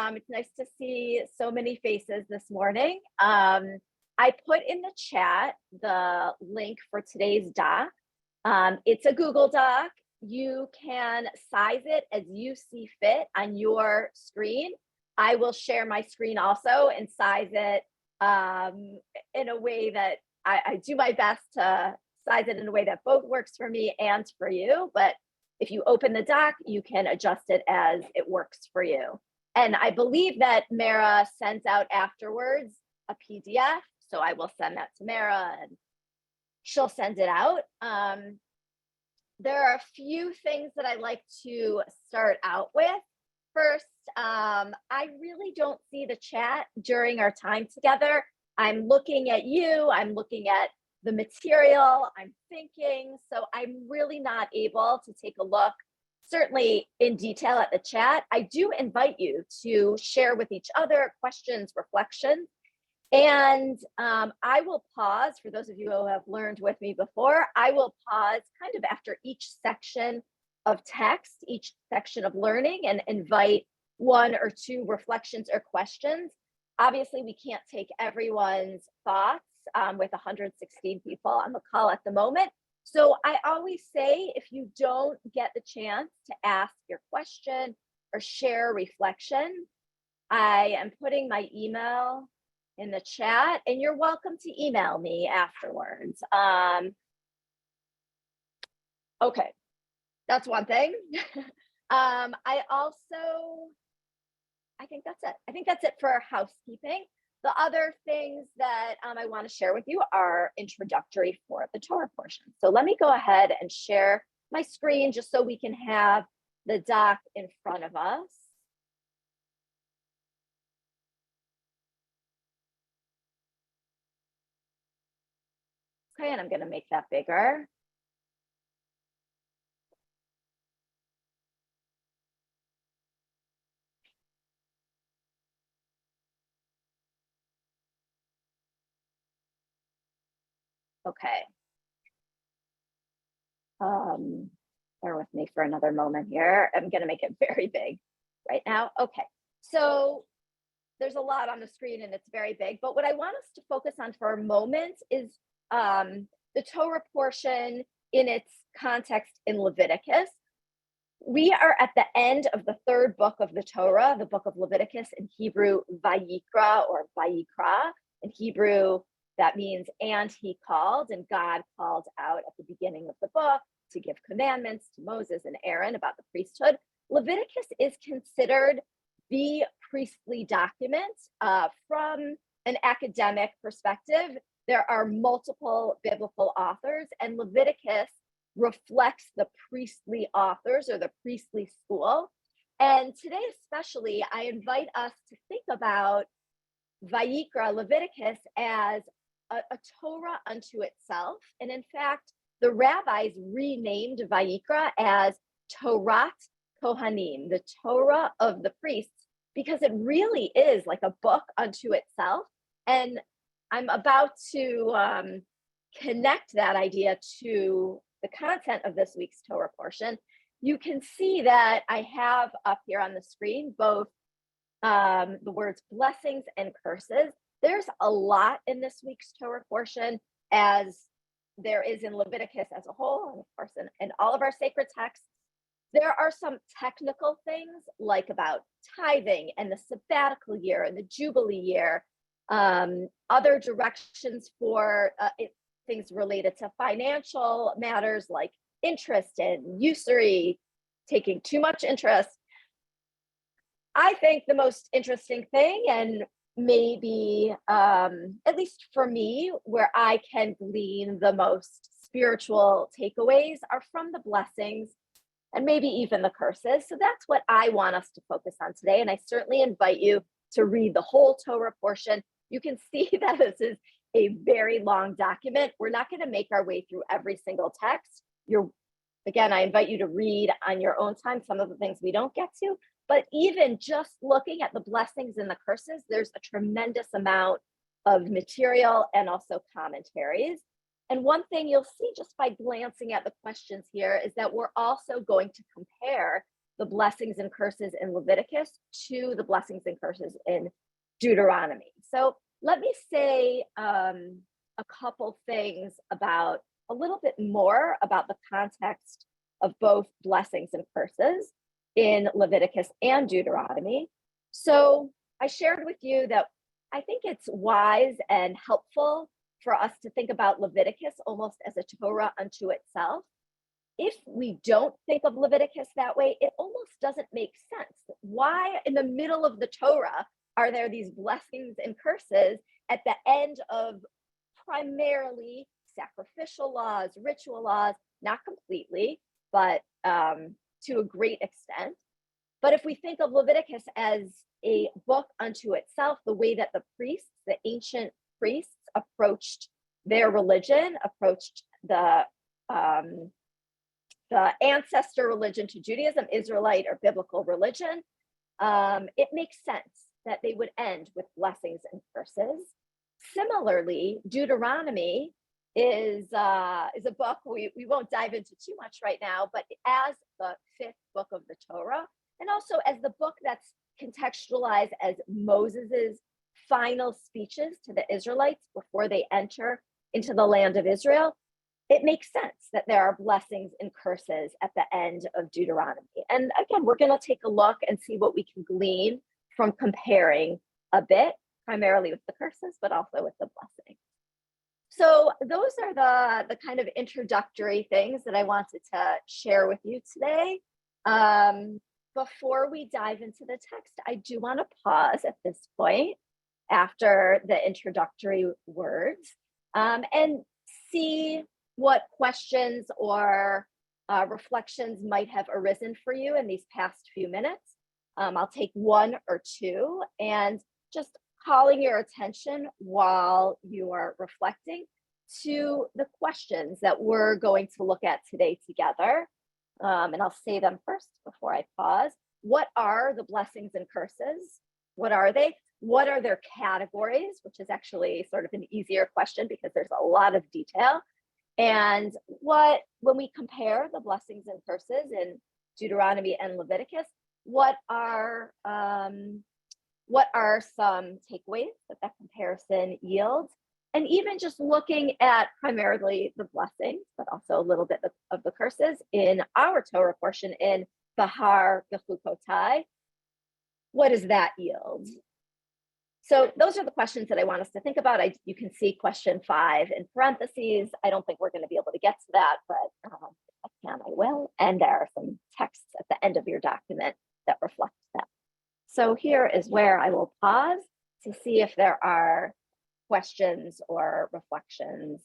It's nice to see so many faces this morning. I put in the chat the link for today's doc. It's a Google Doc. You can size it as you see fit on your screen. I will share my screen also and size it in a way that I do my best to size it in a way that both works for me and for you. But if you open the doc, you can adjust it as it works for you. And I believe that Mara sends out afterwards a PDF. So I will send that to Mara and she'll send it out. There are a few things that I like to start out with. First, I really don't see the chat during our time together. I'm looking at you, I'm looking at the material, I'm thinking, so I'm really not able to take a look, certainly in detail at the chat. I do invite you to share with each other questions, reflections, and I will pause, for those of you who have learned with me before, I will pause kind of after each section of text, each section of learning, and invite one or two reflections or questions. Obviously, we can't take everyone's thoughts with 116 people on the call at the moment. So I always say, if you don't get the chance to ask your question or share a reflection, I am putting my email in the chat, and you're welcome to email me afterwards. Okay, that's one thing. I think that's it. I think that's it for housekeeping. The other things that I want to share with you are introductory for the Torah portion. So let me go ahead and share my screen just so we can have the doc in front of us. Okay, and I'm going to make that bigger. Okay. Bear with me for another moment here. I'm going to make it very big right now. Okay, so there's a lot on the screen and it's very big, but what I want us to focus on for a moment is the Torah portion in its context in Leviticus. We are at the end of the third book of the Torah, the book of Leviticus, in Hebrew, Vayikra or Vayikra. In Hebrew, that means, and he called, and God called out at the beginning of the book to give commandments to Moses and Aaron about the priesthood. Leviticus is considered the priestly document from an academic perspective. There are multiple biblical authors, and Leviticus reflects the priestly authors or the priestly school. And today especially, I invite us to think about Vayikra, Leviticus, as a Torah unto itself. And in fact, the rabbis renamed Vayikra as Torat Kohanim, the Torah of the priests, because it really is like a book unto itself. And I'm about to connect that idea to the content of this week's Torah portion. You can see that I have up here on the screen both the words blessings and curses. There's a lot in this week's Torah portion, as there is in Leviticus as a whole, and of course in all of our sacred texts. There are some technical things like about tithing and the sabbatical year and the Jubilee year, other directions for things related to financial matters like interest and usury, taking too much interest. I think the most interesting thing, and maybe, at least for me, where I can glean the most spiritual takeaways, are from the blessings and maybe even the curses. So that's what I want us to focus on today. And I certainly invite you to read the whole Torah portion. You can see that this is a very long document. We're not going to make our way through every single text. Again, I invite you to read on your own time some of the things we don't get to. But even just looking at the blessings and the curses, there's a tremendous amount of material and also commentaries. And one thing you'll see just by glancing at the questions here is that we're also going to compare the blessings and curses in Leviticus to the blessings and curses in Deuteronomy. So let me say a couple things about a little bit more about the context of both blessings and curses in Leviticus and Deuteronomy. So I shared with you that I think it's wise and helpful for us to think about Leviticus almost as a Torah unto itself. If we don't think of Leviticus that way, it almost doesn't make sense. Why in the middle of the Torah are there these blessings and curses at the end of primarily sacrificial laws, ritual laws, not completely, but to a great extent. But if we think of Leviticus as a book unto itself, the way that the priests, the ancient priests, approached their religion, approached the ancestor religion to Judaism, Israelite or biblical religion, it makes sense that they would end with blessings and curses. Similarly, Deuteronomy is a book we won't dive into too much right now, but as the fifth book of the Torah, and also as the book that's contextualized as Moses's final speeches to the Israelites before they enter into the land of Israel, it makes sense that there are blessings and curses at the end of Deuteronomy. And again, we're going to take a look and see what we can glean from comparing a bit, primarily with the curses, but also with the blessing. So those are the kind of introductory things that I wanted to share with you today. Before we dive into the text, I do want to pause at this point after the introductory words and see what questions or reflections might have arisen for you in these past few minutes. I'll take one or two and just calling your attention while you are reflecting to the questions that we're going to look at today together. And I'll say them first before I pause. What are the blessings and curses? What are they? What are their categories? Which is actually sort of an easier question because there's a lot of detail. And when we compare the blessings and curses in Deuteronomy and Leviticus, what are some takeaways that comparison yields? And even just looking at primarily the blessings, but also a little bit of the curses in our Torah portion in Behar-Bechukotai, what does that yield? So those are the questions that I want us to think about. You can see question 5 in parentheses. I don't think we're going to be able to get to that, but if I can, I will. And there are some texts at the end of your document that reflect that. So here is where I will pause to see if there are questions or reflections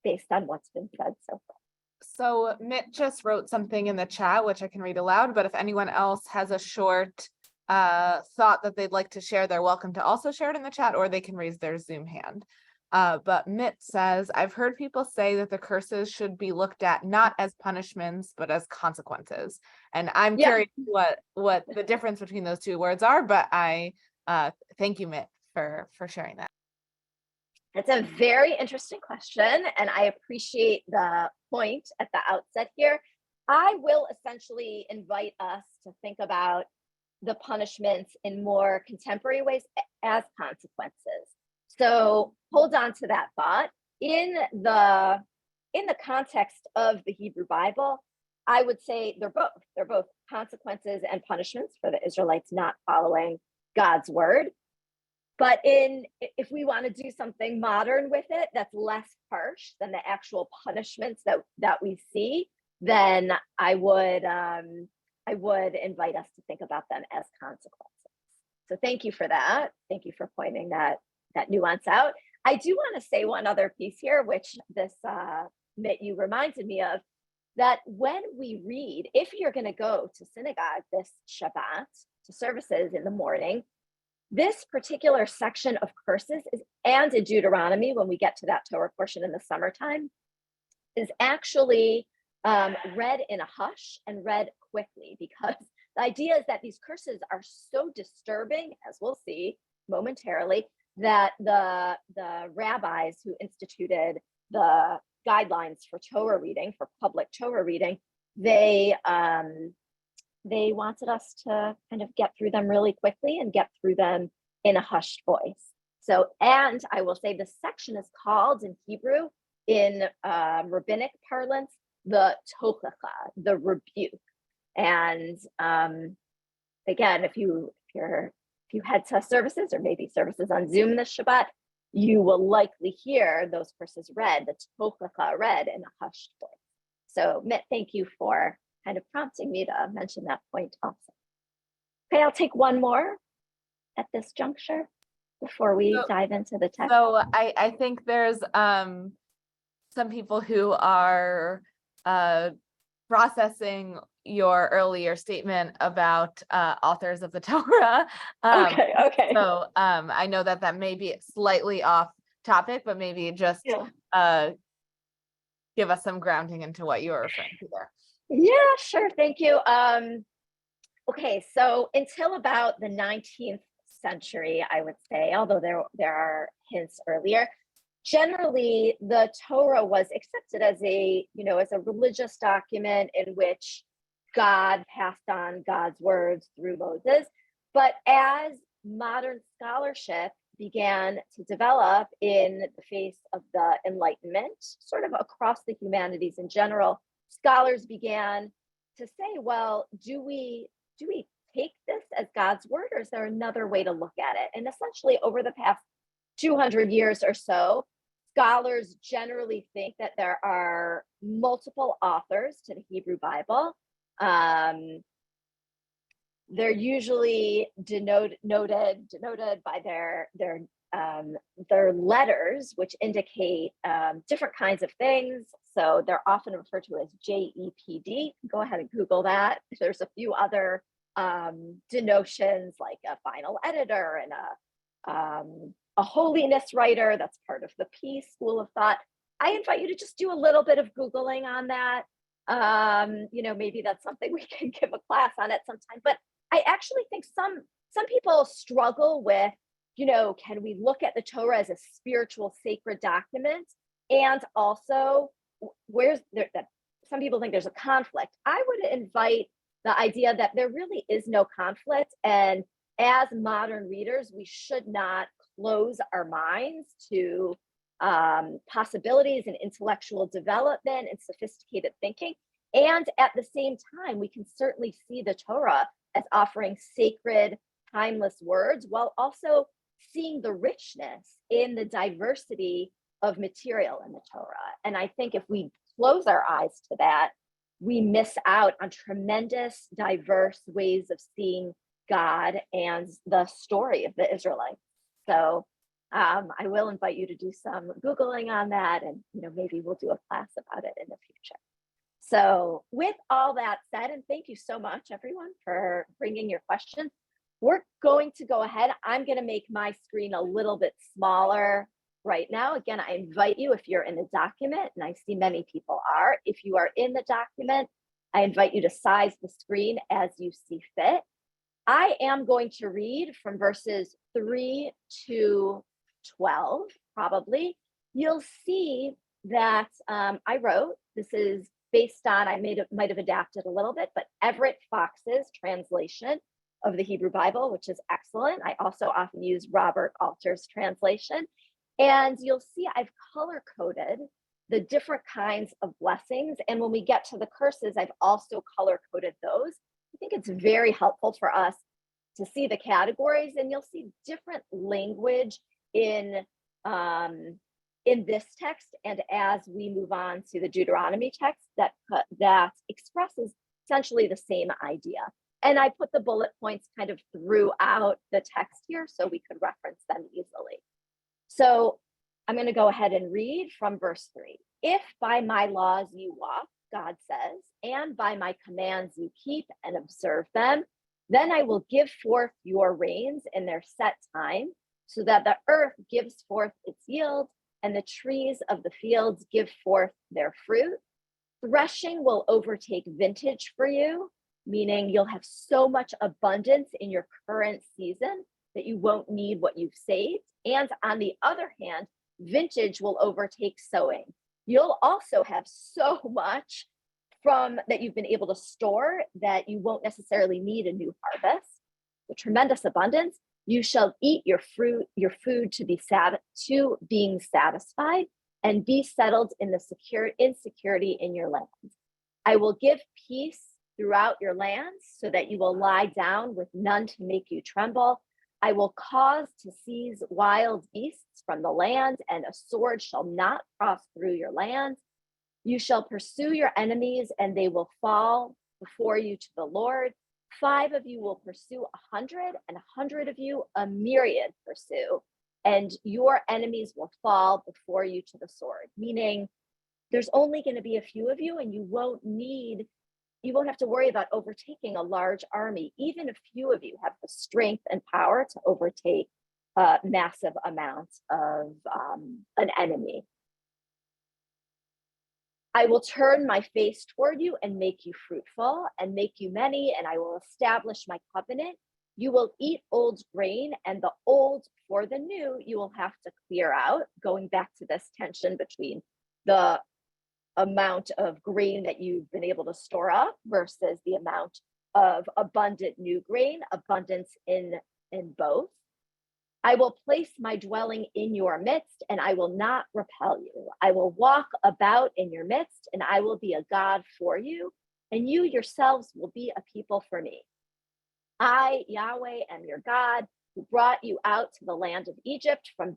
based on what's been said so far. So Mitt just wrote something in the chat, which I can read aloud, but if anyone else has a short thought that they'd like to share, they're welcome to also share it in the chat, or they can raise their Zoom hand. But Mitt says, I've heard people say that the curses should be looked at not as punishments, but as consequences. And I'm curious what the difference between those two words are, but I thank you, Mitt, for sharing that. It's a very interesting question, and I appreciate the point at the outset here. I will essentially invite us to think about the punishments in more contemporary ways as consequences. So hold on to that thought. In the context of the Hebrew Bible, I would say they're both. They're both consequences and punishments for the Israelites not following God's word. But if we want to do something modern with it that's less harsh than the actual punishments that we see, then I would invite us to think about them as consequences. So thank you for that. Thank you for pointing that nuance out. I do want to say one other piece here, which this you reminded me of, that when we read, if you're going to go to synagogue this Shabbat, to services in the morning, this particular section of curses and in Deuteronomy, when we get to that Torah portion in the summertime, is actually read in a hush and read quickly, because the idea is that these curses are so disturbing, as we'll see momentarily, that the rabbis who instituted the guidelines for Torah reading, for public Torah reading, they they wanted us to kind of get through them really quickly and get through them in a hushed voice. So, and I will say this section is called in Hebrew, in rabbinic parlance, the tochacha, the rebuke. And again, if you head to services or maybe services on Zoom this Shabbat, you will likely hear those verses read, the tochacha read in a hushed voice. So Mitt, thank you for kind of prompting me to mention that point also. Okay, I'll take one more at this juncture before we dive into the text. So I think there's some people who are processing your earlier statement about authors of the Torah. Okay. So I know that may be slightly off topic, but maybe just give us some grounding into what you were referring to there. Yeah, sure. Thank you. Okay, so until about the 19th century, I would say, although there are hints earlier, generally the Torah was accepted as a religious document in which God passed on God's words through Moses. But as modern scholarship began to develop in the face of the Enlightenment, sort of across the humanities in general, scholars began to say, well, do we take this as God's word, or is there another way to look at it? And essentially over the past 200 years or so, scholars generally think that there are multiple authors to the Hebrew Bible. They're usually denoted by their letters, which indicate different kinds of things. So they're often referred to as JEPD. Go ahead and Google that. There's a few other denotions like a final editor and a holiness writer. That's part of the P school of thought. I invite you to just do a little bit of Googling on that. Maybe that's something we can give a class on at some time. But I actually think some people struggle with, can we look at the Torah as a spiritual sacred document? And also, some people think there's a conflict. I would invite the idea that there really is no conflict. And as modern readers, we should not close our minds to possibilities and intellectual development and sophisticated thinking. And at the same time, we can certainly see the Torah as offering sacred, timeless words, while also seeing the richness in the diversity of material in the Torah. And I think if we close our eyes to that, we miss out on tremendous, diverse ways of seeing God and the story of the Israelites. So I will invite you to do some Googling on that, and maybe we'll do a class about it in the future. So with all that said, and thank you so much, everyone, for bringing your questions. We're going to go ahead. I'm going to make my screen a little bit smaller right now. Again, I invite you, if you're in the document, and I see many people are, if you are in the document, I invite you to size the screen as you see fit. I am going to read from verses 3 to 12, probably. You'll see that I wrote, this is based on, I might have adapted a little bit, but Everett Fox's translation of the Hebrew Bible, which is excellent. I also often use Robert Alter's translation. And you'll see I've color-coded the different kinds of blessings. And when we get to the curses, I've also color-coded those. I think it's very helpful for us to see the categories, and you'll see different language in this text, and as we move on to the Deuteronomy text, that expresses essentially the same idea. And I put the bullet points kind of throughout the text here so we could reference them easily. So I'm going to go ahead and read from verse 3. If by my laws you walk, God says, and by my commands you keep and observe them, then I will give forth your rains in their set time, so that the earth gives forth its yield, and the trees of the fields give forth their fruit. Threshing will overtake vintage for you, meaning you'll have so much abundance in your current season that you won't need what you've saved. And on the other hand, vintage will overtake sowing. You'll also have so much from that you've been able to store, that you won't necessarily need a new harvest. The tremendous abundance. You shall eat your food to being satisfied, and be settled in security in your lands. I will give peace throughout your lands, so that you will lie down with none to make you tremble. I will cause to seize wild beasts from the land, and a sword shall not cross through your lands. You shall pursue your enemies, and they will fall before you to the Lord. 5 of you will pursue 100, and 100 of you a myriad pursue, and your enemies will fall before you to the sword. Meaning, there's only going to be a few of you, and you won't have to worry about overtaking a large army. Even a few of you have the strength and power to overtake massive amounts of an enemy. I will turn my face toward you and make you fruitful and make you many, and I will establish my covenant. You will eat old grain, and the old for the new you will have to clear out, going back to this tension between the amount of grain that you've been able to store up versus the amount of abundant new grain, abundance in both. I will place my dwelling in your midst, and I will not repel you. I will walk about in your midst, and I will be a God for you, and you yourselves will be a people for me. I, Yahweh, am your God, who brought you out to the land of Egypt from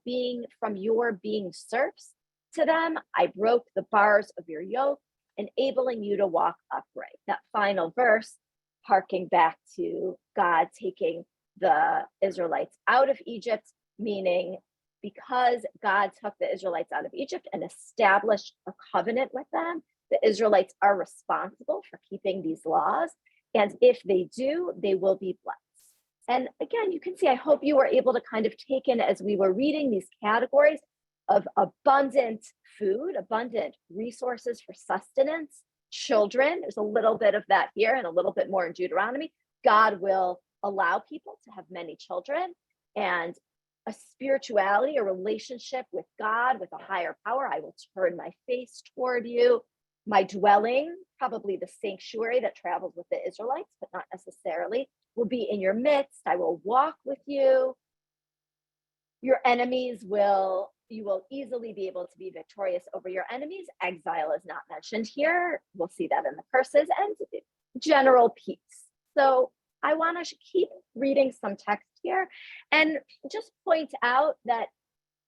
your being serfs. To them, I broke the bars of your yoke, enabling you to walk upright. That final verse, harking back to God taking the Israelites out of Egypt, meaning because God took the Israelites out of Egypt and established a covenant with them, the Israelites are responsible for keeping these laws. And if they do, they will be blessed. And again, you can see, I hope you were able to kind of take in, as we were reading, these categories of abundant food, abundant resources for sustenance, children. There's a little bit of that here and a little bit more in Deuteronomy. God will allow people to have many children, and a spirituality, a relationship with God, with a higher power. I will turn my face toward you. My dwelling, probably the sanctuary that travels with the Israelites, but not necessarily, will be in your midst. I will walk with you. Your enemies you will easily be able to be victorious over your enemies. Exile is not mentioned here. We'll see that in the curses, and general peace. So I want to keep reading some text here and just point out that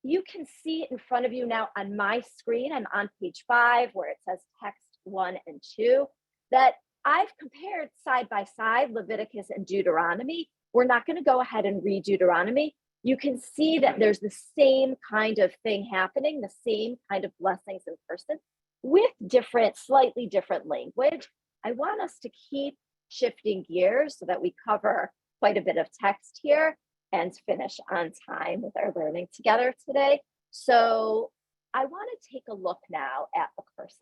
you can see in front of you now on my screen, I'm on page 5 where it says text 1 and 2, that I've compared side by side Leviticus and Deuteronomy. We're not going to go ahead and read Deuteronomy. You can see that there's the same kind of thing happening, the same kind of blessings in person with slightly different language. I want us to keep shifting gears so that we cover quite a bit of text here and finish on time with our learning together today. So I want to take a look now at the curses.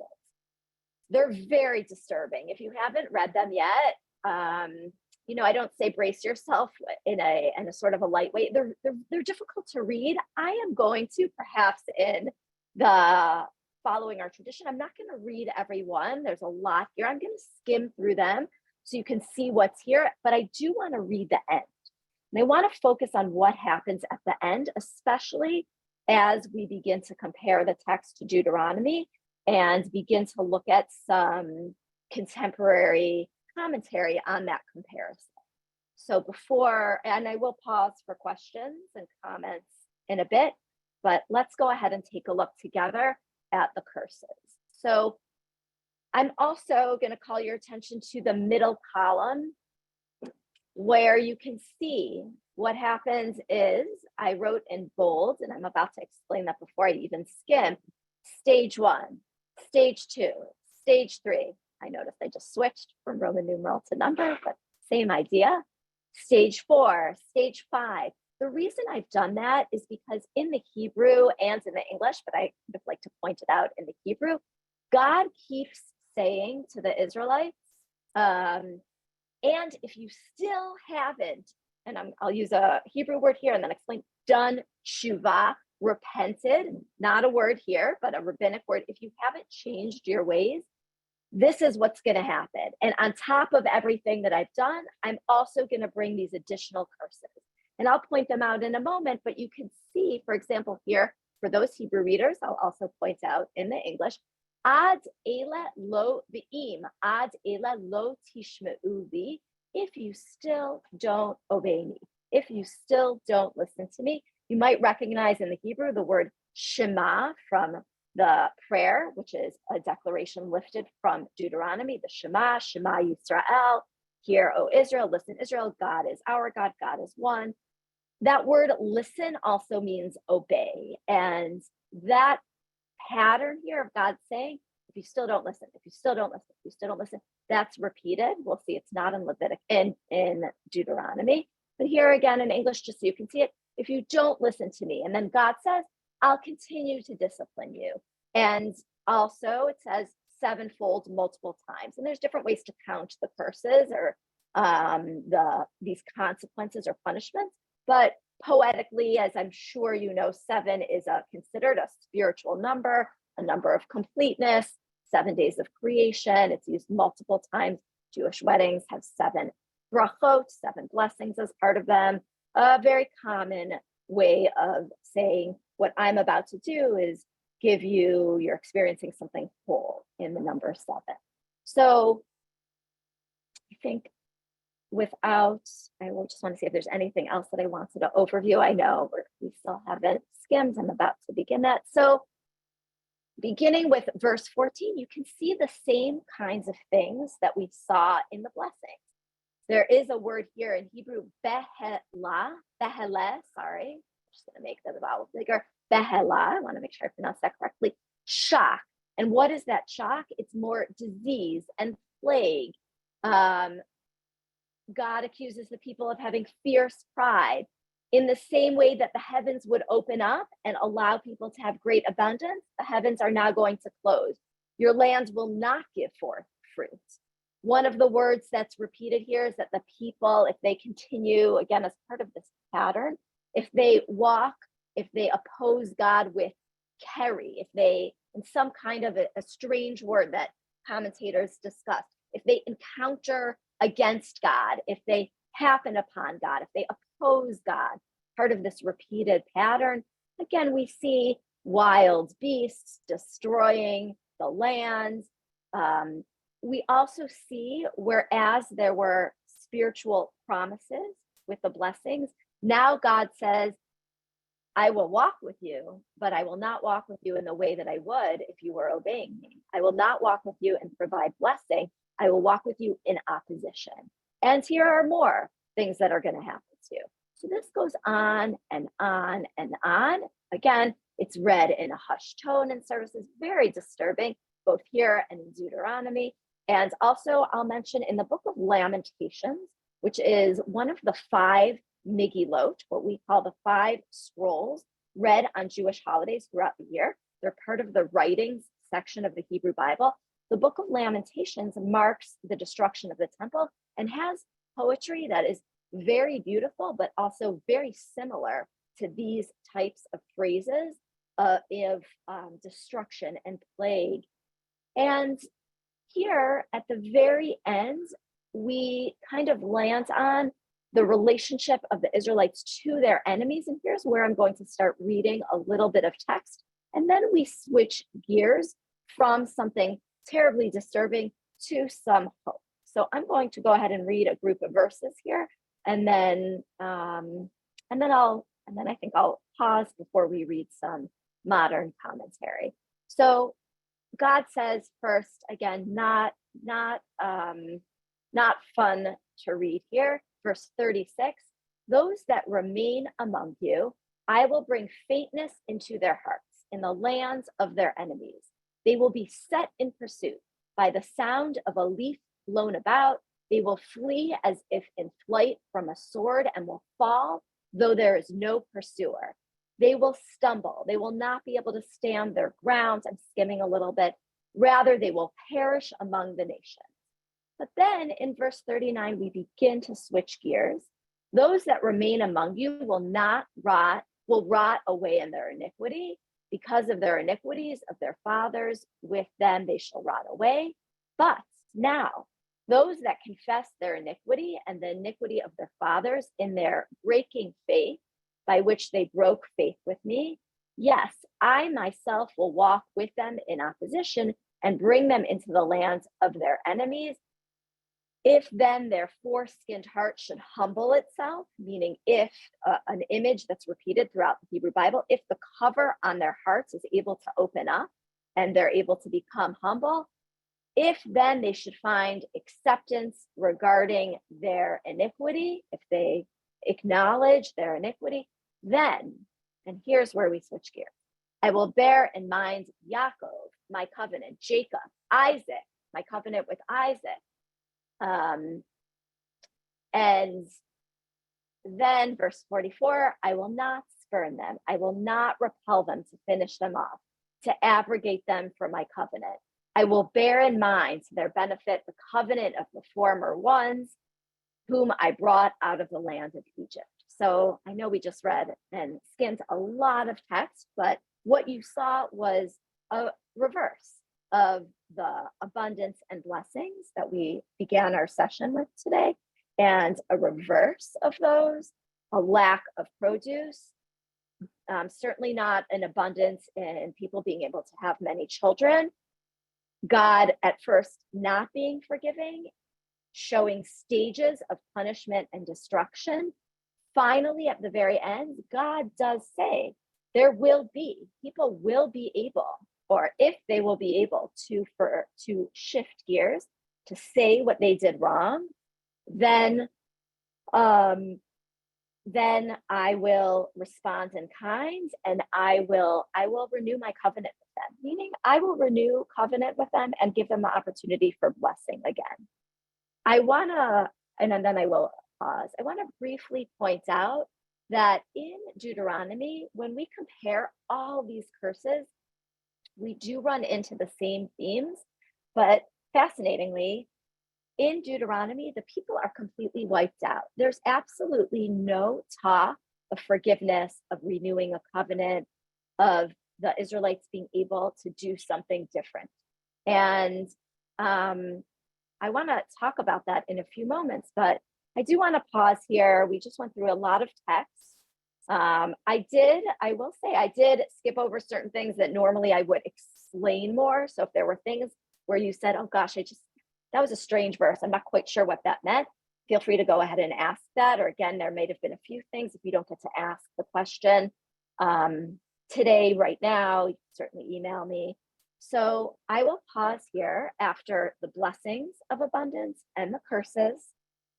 They're very disturbing. If you haven't read them yet, I don't say brace yourself in a sort of a lightweight. They're difficult to read. I am going to, perhaps in the following our tradition, I'm not going to read every one. There's a lot here. I'm going to skim through them so you can see what's here, but I do want to read the end. And I want to focus on what happens at the end, especially as we begin to compare the text to Deuteronomy and begin to look at some contemporary commentary on that comparison. So and I will pause for questions and comments in a bit, but let's go ahead and take a look together at the curses. So I'm also going to call your attention to the middle column, where you can see what happens is, I wrote in bold, and I'm about to explain that before I even skim, stage 1, stage 2, stage 3. I noticed I just switched from Roman numeral to number, but same idea. Stage 4, stage 5. The reason I've done that is because in the Hebrew and in the English, but I would like to point it out in the Hebrew, God keeps saying to the Israelites, and if you still haven't, and I'll use a Hebrew word here and then explain, done tshuva, repented, not a word here, but a rabbinic word. If you haven't changed your ways, this is what's going to happen. And on top of everything that I've done, I'm also going to bring these additional curses. And I'll point them out in a moment, but you can see, for example, here, for those Hebrew readers, I'll also point out in the English, ad ela lo v'im, ad ela lo tishma'u li, if you still don't obey me, if you still don't listen to me. You might recognize in the Hebrew the word Shema from the prayer, which is a declaration lifted from Deuteronomy, the Shema, Shema Yisrael, hear, O Israel, listen, Israel, God is our God, God is one. That word listen also means obey. And that pattern here of God saying, if you still don't listen, if you still don't listen, if you still don't listen, that's repeated. We'll see it's not in Leviticus, in Deuteronomy, but here again in English, just so you can see it, if you don't listen to me, and then God says, I'll continue to discipline you. And also it says sevenfold multiple times. And there's different ways to count the curses or these consequences or punishments. But poetically, as I'm sure you know, 7 is considered a spiritual number, a number of completeness, 7 days of creation. It's used multiple times. Jewish weddings have 7 brachot, 7 blessings as part of them. A very common way of saying what I'm about to do is give you, you're experiencing something whole in the number 7. So I think I will just want to see if there's anything else that I wanted to overview. I know we still haven't skimmed. I'm about to begin that. So beginning with verse 14, you can see the same kinds of things that we saw in the blessings. There is a word here in Hebrew, behela, sorry. I'm just going to make the vowel bigger. Behela, I want to make sure I pronounce that correctly. Shock. And what is that shock? It's more disease and plague. God accuses the people of having fierce pride. In the same way that the heavens would open up and allow people to have great abundance, the heavens are now going to close. Your land will not give forth fruit. One of the words that's repeated here is that the people, if they continue, again, as part of this pattern, if they oppose God with carry, if they, in some kind of a strange word that commentators discuss, if they encounter against God, if they happen upon God, if they oppose God, part of this repeated pattern, again, we see wild beasts destroying the land. We also see, whereas there were spiritual promises with the blessings, now God says, I will walk with you, but I will not walk with you in the way that I would if you were obeying me. I will not walk with you and provide blessing. I will walk with you in opposition. And here are more things that are going to happen to you. So this goes on and on and on. Again, it's read in a hushed tone in services, very disturbing, both here and in Deuteronomy. And also I'll mention in the book of Lamentations, which is one of the 5 Megillot, what we call the 5 scrolls read on Jewish holidays throughout the year. They're part of the writings section of the Hebrew Bible. The book of Lamentations marks the destruction of the temple and has poetry that is very beautiful, but also very similar to these types of phrases of destruction and plague. And here at the very end, we kind of land on the relationship of the Israelites to their enemies. And here's where I'm going to start reading a little bit of text. And then we switch gears from something terribly disturbing to some hope. So I'm going to go ahead and read a group of verses here, and then I think I'll pause before we read some modern commentary. So God says first, again, not fun to read here. Verse 36, those that remain among you, I will bring faintness into their hearts in the lands of their enemies. They will be set in pursuit by the sound of a leaf blown about. They will flee as if in flight from a sword and will fall, though there is no pursuer. They will stumble. They will not be able to stand their ground. I'm skimming a little bit. Rather, they will perish among the nations. But then in verse 39, we begin to switch gears. Those that remain among you will rot away in their iniquity. Because of their iniquities of their fathers, with them they shall rot away. But now, those that confess their iniquity and the iniquity of their fathers in their breaking faith, by which they broke faith with me, yes, I myself will walk with them in opposition and bring them into the lands of their enemies. If then their foreskinned heart should humble itself, meaning if an image that's repeated throughout the Hebrew Bible, if the cover on their hearts is able to open up and they're able to become humble, if then they should find acceptance regarding their iniquity, if they acknowledge their iniquity, then, and here's where we switch gears, I will bear in mind Yaakov, my covenant, Jacob, Isaac, my covenant with Isaac. And then verse 44, I will not spurn them. I will not repel them to finish them off, to abrogate them from my covenant. I will bear in mind to their benefit the covenant of the former ones, whom I brought out of the land of Egypt. So I know we just read and skimmed a lot of text, but what you saw was a reverse of the abundance and blessings that we began our session with today, and a reverse of those, a lack of produce, certainly not an abundance in people being able to have many children, God at first not being forgiving, showing stages of punishment and destruction. Finally, at the very end, God does say there will be, people will be able, or if they will be able to shift gears, to say what they did wrong, then I will respond in kind, and I will renew my covenant with them, meaning I will renew covenant with them and give them the opportunity for blessing again. And then I will pause. I want to briefly point out that in Deuteronomy, when we compare all these curses, we do run into the same themes, but fascinatingly, in Deuteronomy, the people are completely wiped out. There's absolutely no talk of forgiveness, of renewing a covenant, of the Israelites being able to do something different. And I want to talk about that in a few moments, but I do want to pause here. We just went through a lot of text. I will say I did skip over certain things that normally I would explain more. So if there were things where you said, oh gosh, that was a strange verse, I'm not quite sure what that meant, feel free to go ahead and ask that. Or again, there may have been a few things if you don't get to ask the question today, right now, you can certainly email me. So I will pause here after the blessings of abundance and the curses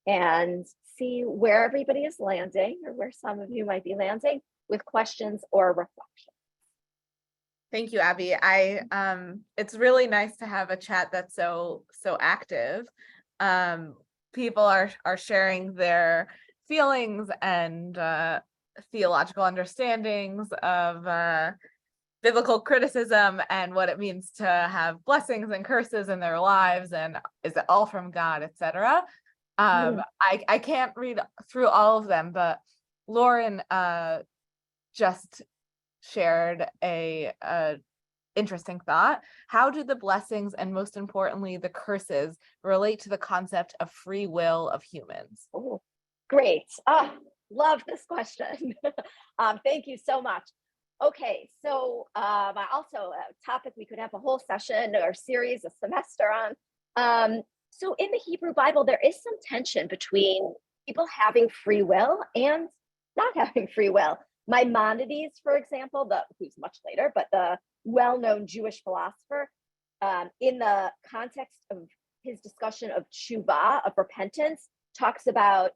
and see where everybody is landing, or where some of you might be landing with questions or reflection. Thank you, Abby. It's really nice to have a chat that's so active. People are sharing their feelings and theological understandings of biblical criticism and what it means to have blessings and curses in their lives, and is it all from God, etc. I can't read through all of them, but Lauren just shared a interesting thought. How do the blessings and most importantly the curses relate to the concept of free will of humans? Oh, great. Love this question. Thank you so much. Okay, so also a topic we could have a whole session or series, a semester on. So in the Hebrew Bible, there is some tension between people having free will and not having free will. Maimonides, for example, who's much later, but the well-known Jewish philosopher, in the context of his discussion of tshuva, of repentance, talks about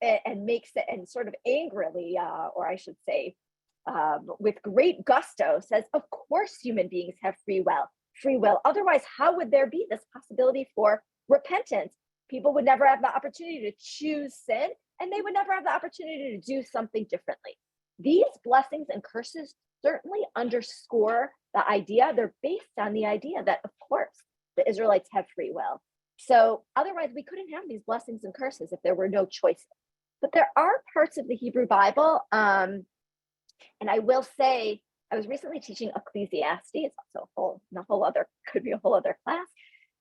and makes it, and sort of angrily, or I should say, with great gusto, says, of course human beings have free will. Otherwise, how would there be this possibility for repentance? People would never have the opportunity to choose sin, and they would never have the opportunity to do something differently. These blessings and curses certainly underscore the idea. They're based on the idea that, of course, the Israelites have free will. So otherwise, we couldn't have these blessings and curses if there were no choices. But there are parts of the Hebrew Bible, and I will say, I was recently teaching Ecclesiastes. It's also could be a whole other class.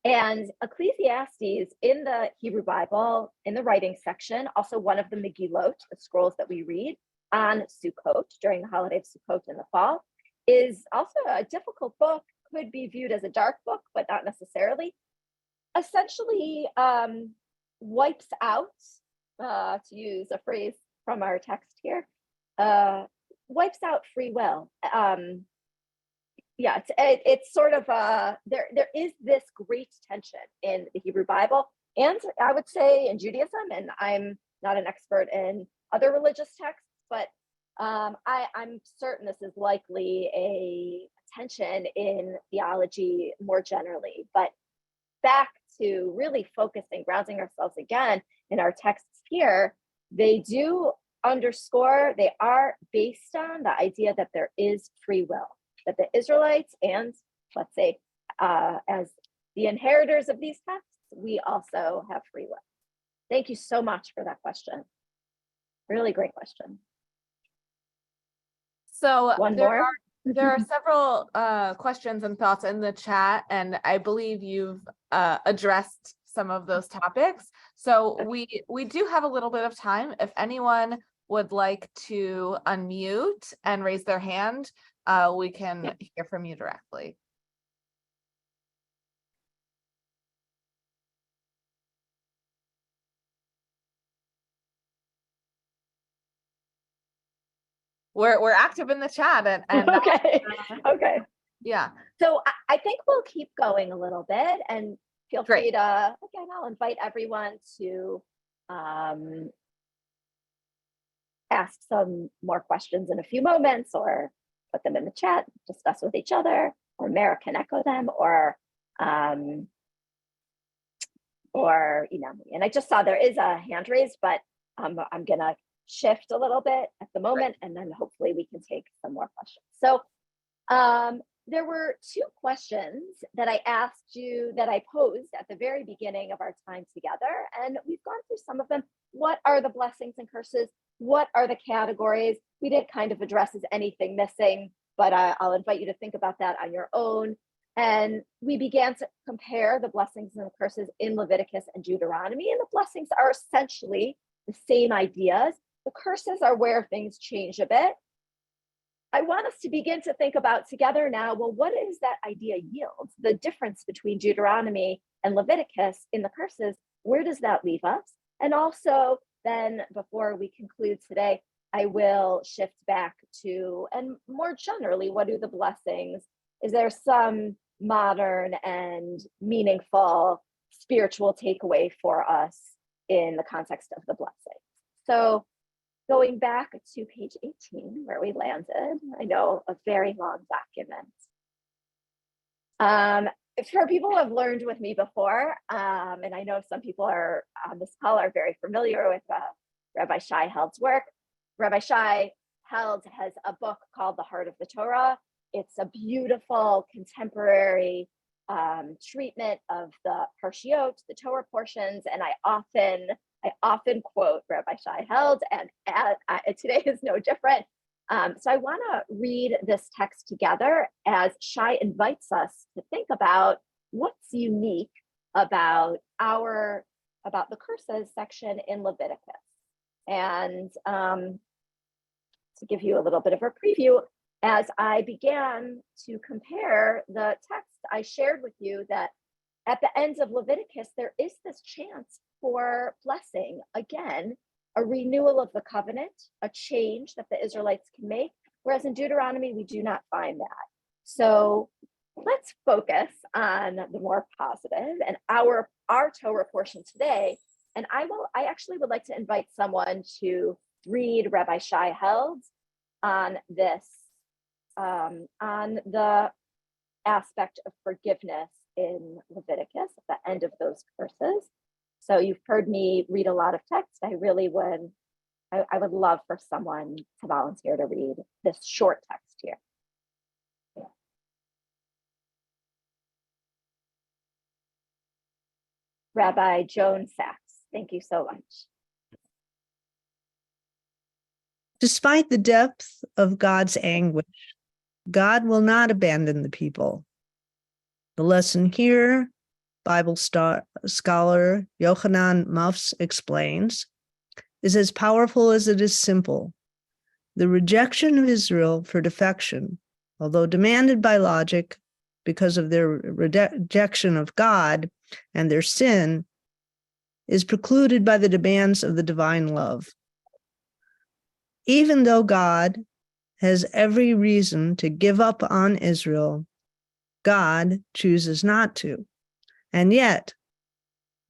And Ecclesiastes in the Hebrew Bible, in the writing section, also one of the Megillot, the scrolls that we read on Sukkot during the holiday of Sukkot in the fall, is also a difficult book, could be viewed as a dark book, but not necessarily. Essentially wipes out, to use a phrase from our text here, wipes out free will. Yeah, it's sort of there is this great tension in the Hebrew Bible, and I would say in Judaism, and I'm not an expert in other religious texts, but I'm certain this is likely a tension in theology more generally. But back to really focusing, grounding ourselves again in our texts here, they do underscore, they are based on the idea that there is free will, that the Israelites and, let's say, as the inheritors of these texts, we also have free will. Thank you so much for that question. Really great question. So One more. There are several questions and thoughts in the chat, and I believe you've addressed some of those topics. So we do have a little bit of time. If anyone would like to unmute and raise their hand, we can hear from you directly. We're active in the chat and Okay. Okay. Yeah. So I think we'll keep going a little bit, and feel free to, again, I'll invite everyone to ask some more questions in a few moments, or put them in the chat, discuss with each other, or Mara can echo them, or email me. And I just saw there is a hand raised, but I'm gonna shift a little bit at the moment, and then hopefully we can take some more questions. So there were two questions that I asked you, that I posed at the very beginning of our time together, and we've gone through some of them. What are the blessings and curses? What are the categories? We didn't kind of address as anything missing, but I'll invite you to think about that on your own. And we began to compare the blessings and the curses in Leviticus and Deuteronomy, and the blessings are essentially the same ideas. The curses are where things change a bit. I want us to begin to think about together now, well, what is that idea yield? The difference between Deuteronomy and Leviticus in the curses, where does that leave us? And also then, before we conclude today, I will shift back to, and more generally, what are the blessings? Is there some modern and meaningful spiritual takeaway for us in the context of the blessing? So going back to page 18, where we landed, I know a very long document. For people who have learned with me before, and I know some people are on this call are very familiar with Rabbi Shai Held's work. Rabbi Shai Held has a book called The Heart of the Torah. It's a beautiful contemporary treatment of the Parshiot, the Torah portions, and I often quote Rabbi Shai Held, and today is no different. So I want to read this text together as Shai invites us to think about what's unique about the curses section in Leviticus. And to give you a little bit of a preview, as I began to compare the text, I shared with you that at the end of Leviticus, there is this chance for blessing, again, a renewal of the covenant, a change that the Israelites can make, whereas in Deuteronomy, we do not find that. So let's focus on the more positive and our Torah portion today. And I actually would like to invite someone to read Rabbi Shai Held on this, on the aspect of forgiveness in Leviticus at the end of those verses. So you've heard me read a lot of text. I would love for someone to volunteer to read this short text here. Yeah. Rabbi Joan Sachs, thank you so much. Despite the depth of God's anguish, God will not abandon the people. The lesson here Scholar Yochanan Mufs explains, is as powerful as it is simple. The rejection of Israel for defection, although demanded by logic because of their rejection of God and their sin, is precluded by the demands of the divine love. Even though God has every reason to give up on Israel, God chooses not to. And yet,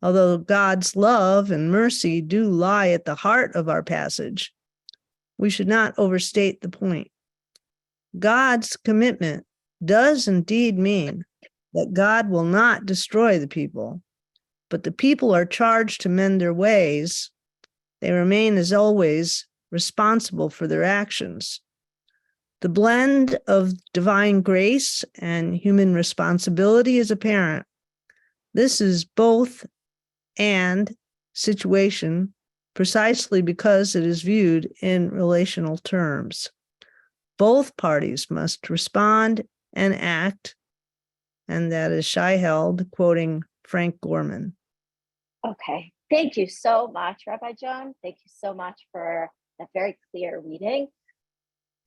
although God's love and mercy do lie at the heart of our passage, we should not overstate the point. God's commitment does indeed mean that God will not destroy the people, but the people are charged to mend their ways. They remain, as always, responsible for their actions. The blend of divine grace and human responsibility is apparent. This is both and situation precisely because it is viewed in relational terms. Both parties must respond and act, and that is Shai Held, quoting Frank Gorman. Okay, thank you so much, Rabbi John. Thank you so much for that very clear reading.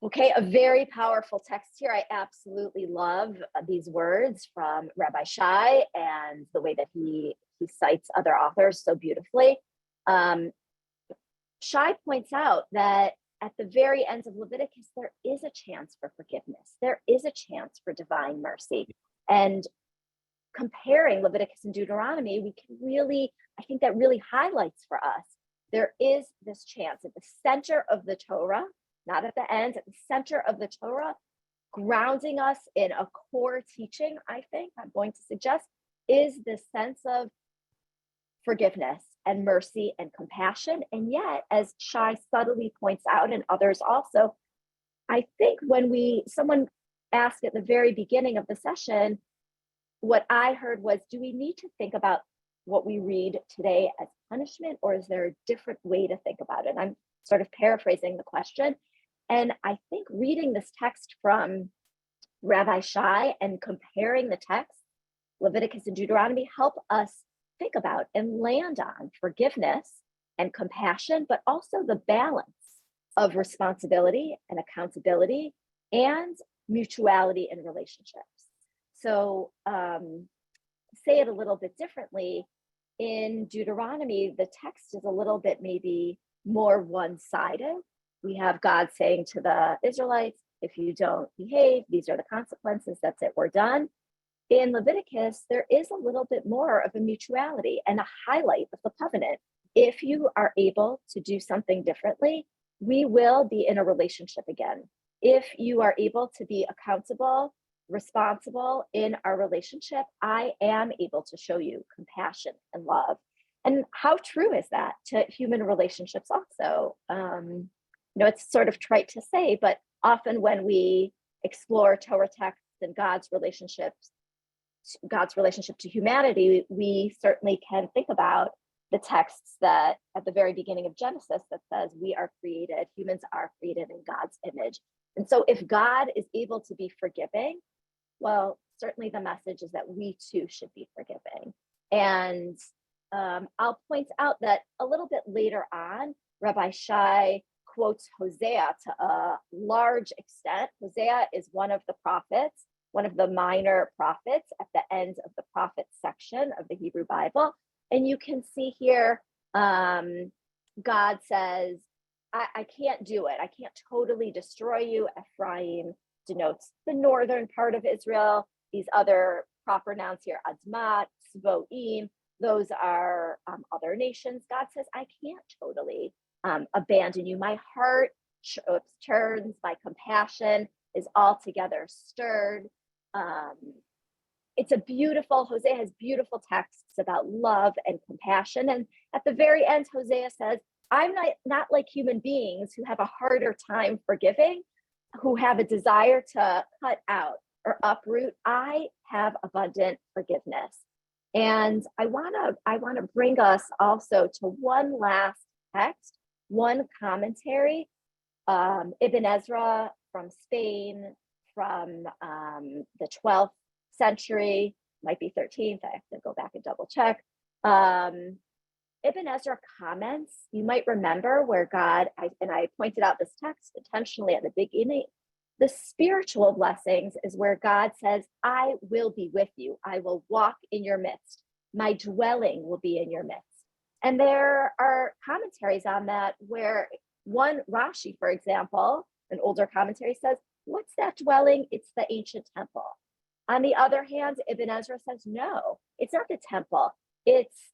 Okay, a very powerful text here. I absolutely love these words from Rabbi Shai and the way that he cites other authors so beautifully. Shai points out that at the very end of Leviticus, there is a chance for forgiveness. There is a chance for divine mercy. And comparing Leviticus and Deuteronomy, we can really, I think that really highlights for us, there is this chance at the center of the Torah, not at the end, at the center of the Torah, grounding us in a core teaching, I think, I'm going to suggest, is this sense of forgiveness and mercy and compassion. And yet, as Shai subtly points out, and others also, I think when someone asked at the very beginning of the session, what I heard was, do we need to think about what we read today as punishment, or is there a different way to think about it? I'm sort of paraphrasing the question. And I think reading this text from Rabbi Shai and comparing the text, Leviticus and Deuteronomy, help us think about and land on forgiveness and compassion, but also the balance of responsibility and accountability and mutuality in relationships. So say it a little bit differently. In Deuteronomy, the text is a little bit maybe more one-sided. We have God saying to the Israelites, if you don't behave, these are the consequences, that's it, we're done. In Leviticus, there is a little bit more of a mutuality and a highlight of the covenant. If you are able to do something differently, we will be in a relationship again. If you are able to be accountable, responsible in our relationship, I am able to show you compassion and love. And how true is that to human relationships also? It's sort of trite to say, but often when we explore Torah texts and God's relationship to humanity, we certainly can think about the texts that at the very beginning of Genesis that says humans are created in God's image. And so if God is able to be forgiving, well, certainly the message is that we too should be forgiving. And I'll point out that a little bit later on, Rabbi Shai quotes Hosea to a large extent. Hosea is one of the prophets, one of the minor prophets at the end of the prophets section of the Hebrew Bible. And you can see here, God says, I can't do it. I can't totally destroy you. Ephraim denotes the northern part of Israel. These other proper nouns here, Admat, Svoim, those are other nations. God says, I can't totally abandon you. My heart turns, my compassion is altogether stirred. It's a beautiful, Hosea has beautiful texts about love and compassion. And at the very end, Hosea says, I'm not like human beings who have a harder time forgiving, who have a desire to cut out or uproot. I have abundant forgiveness. And I want to bring us also to one last text, one commentary, Ibn Ezra from Spain, from the 12th century, might be 13th. I have to go back and double check. Ibn Ezra comments, you might remember where God, and I pointed out this text intentionally at the beginning, the spiritual blessings is where God says, I will be with you. I will walk in your midst. My dwelling will be in your midst. And there are commentaries on that where one Rashi, for example, an older commentary says, what's that dwelling? It's the ancient temple. On the other hand, Ibn Ezra says, no, it's not the temple. It's,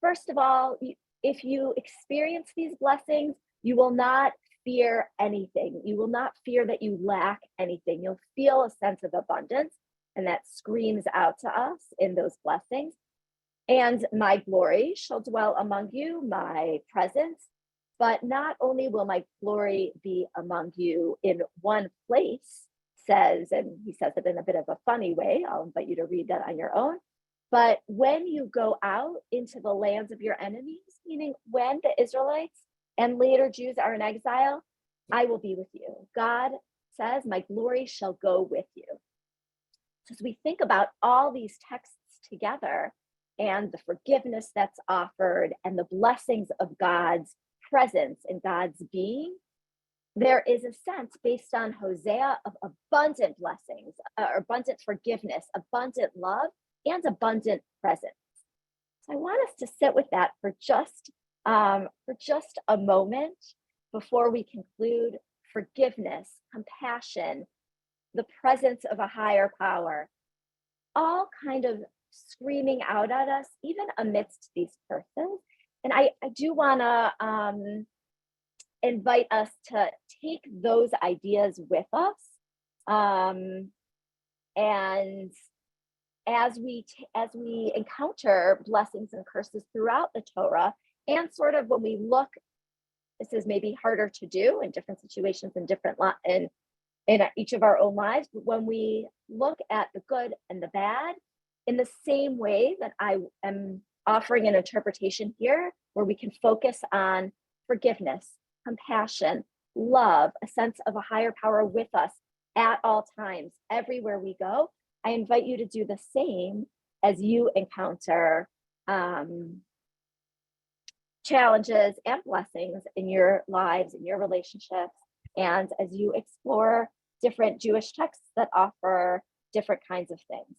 first of all, if you experience these blessings, you will not fear anything. You will not fear that you lack anything. You'll feel a sense of abundance, and that screams out to us in those blessings. And my glory shall dwell among you, my presence. But not only will my glory be among you in one place, says, and he says it in a bit of a funny way. I'll invite you to read that on your own. But when you go out into the lands of your enemies, meaning when the Israelites and later Jews are in exile, I will be with you. God says, my glory shall go with you. So as we think about all these texts together and the forgiveness that's offered and the blessings of God's presence and God's being, there is a sense based on Hosea of abundant blessings, abundant forgiveness, abundant love, and abundant presence. So I want us to sit with that for just a moment before we conclude. Forgiveness, compassion, the presence of a higher power, all kind of screaming out at us, even amidst these persons. And I do want to invite us to take those ideas with us. And as we encounter blessings and curses throughout the Torah, and sort of when we look, this is maybe harder to do in different situations and in each of our own lives, but when we look at the good and the bad, in the same way that I am offering an interpretation here, where we can focus on forgiveness, compassion, love, a sense of a higher power with us at all times, everywhere we go, I invite you to do the same as you encounter challenges and blessings in your lives, in your relationships, and as you explore different Jewish texts that offer different kinds of things.